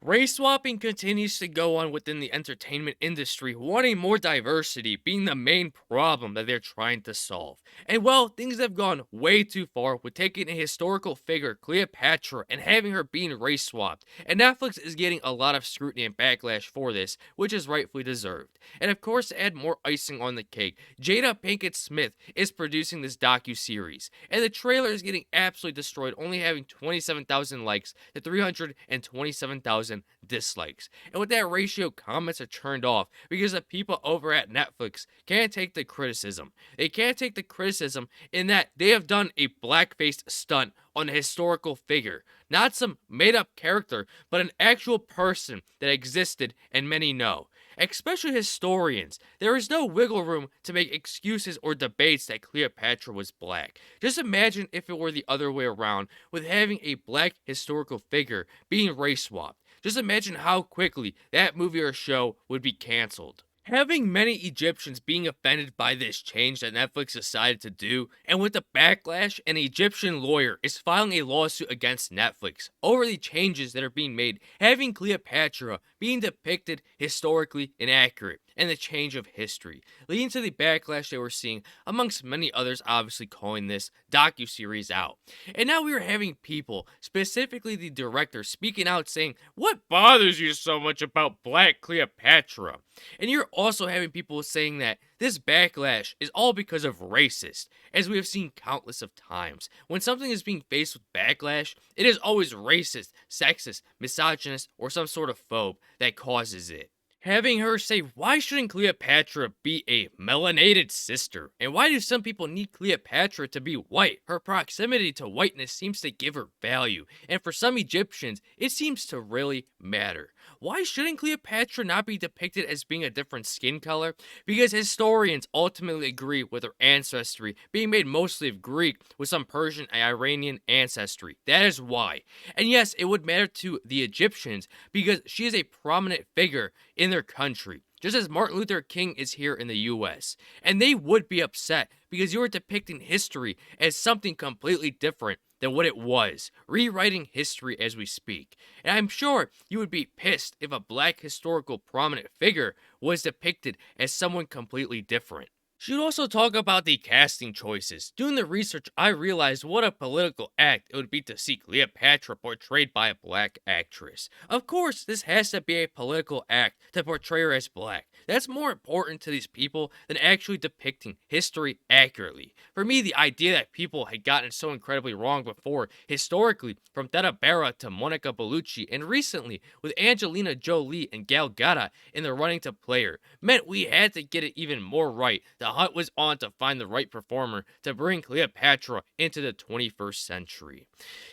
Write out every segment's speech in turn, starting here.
Race swapping continues to go on within the entertainment industry, wanting more diversity being the main problem that they're trying to solve. And well, things have gone way too far with taking a historical figure, Cleopatra, and having her being race swapped. And Netflix is getting a lot of scrutiny and backlash for this, which is rightfully deserved. And of course, to add more icing on the cake, Jada Pinkett Smith is producing this docu-series, and the trailer is getting absolutely destroyed, only having 27,000 likes to 327,000 dislikes. And with that ratio, comments are turned off because the people over at Netflix can't take the criticism. They can't take the criticism in that they have done a black-faced stunt on a historical figure. Not some made-up character, but an actual person that existed and many know. Especially historians, there is no wiggle room to make excuses or debates that Cleopatra was black. Just imagine if it were the other way around, with having a black historical figure being race swapped. Just imagine how quickly that movie or show would be canceled. Having many Egyptians being offended by this change that Netflix decided to do, and with the backlash, an Egyptian lawyer is filing a lawsuit against Netflix over the changes that are being made, having Cleopatra being depicted historically inaccurate, and the change of history, leading to the backlash they were seeing, amongst many others obviously calling this docu-series out. And now we are having people, specifically the director, speaking out saying, "What bothers you so much about Black Cleopatra?" And you're also having people saying that this backlash is all because of racist, as we have seen countless of times. When something is being faced with backlash, it is always racist, sexist, misogynist, or some sort of phobe that causes it. Having her say, why shouldn't Cleopatra be a melanated sister? And why do some people need Cleopatra to be white? Her proximity to whiteness seems to give her value, and for some Egyptians, it seems to really matter. Why shouldn't Cleopatra not be depicted as being a different skin color? Because historians ultimately agree with her ancestry being made mostly of Greek with some Persian and Iranian ancestry. That is why. And yes, it would matter to the Egyptians because she is a prominent figure in their country, just as Martin Luther King is here in the US. And they would be upset because you are depicting history as something completely different than what it was, rewriting history as we speak. And I'm sure you would be pissed if a black historical prominent figure was depicted as someone completely different. Should also talk about the casting choices. Doing the research, I realized what a political act it would be to see Cleopatra portrayed by a black actress. Of course, this has to be a political act to portray her as black. That's more important to these people than actually depicting history accurately. For me, the idea that people had gotten so incredibly wrong before, historically, from Theda Bara to Monica Bellucci, and recently with Angelina Jolie and Gal Gadot in the running to play her, meant we had to get it even more right. The hunt was on to find the right performer to bring Cleopatra into the 21st century.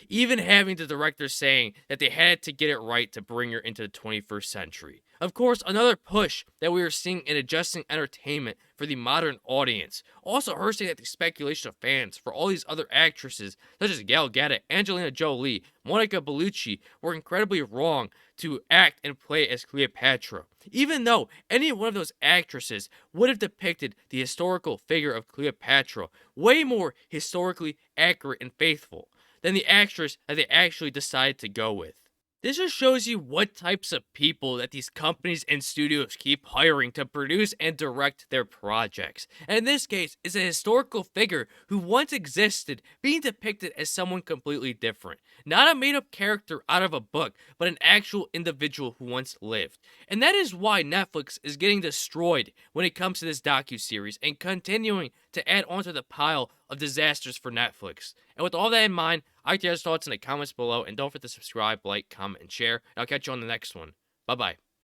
Even having the director saying that they had to get it right to bring her into the 21st century. Of course, another push that we are seeing in adjusting entertainment for the modern audience. Also, her saying that the speculation of fans for all these other actresses, such as Gal Gadot, Angelina Jolie, Monica Bellucci, were incredibly wrong to act and play as Cleopatra. Even though any one of those actresses would have depicted the historical figure of Cleopatra way more historically accurate and faithful than the actress that they actually decided to go with. This just shows you what types of people that these companies and studios keep hiring to produce and direct their projects. And in this case, it's a historical figure who once existed being depicted as someone completely different. Not a made up character out of a book, but an actual individual who once lived. And that is why Netflix is getting destroyed when it comes to this docu-series and continuing to add onto the pile of disasters for Netflix. And with all that in mind, I like to hear your thoughts in the comments below, and don't forget to subscribe, like, comment, and share. And I'll catch you on the next one. Bye bye.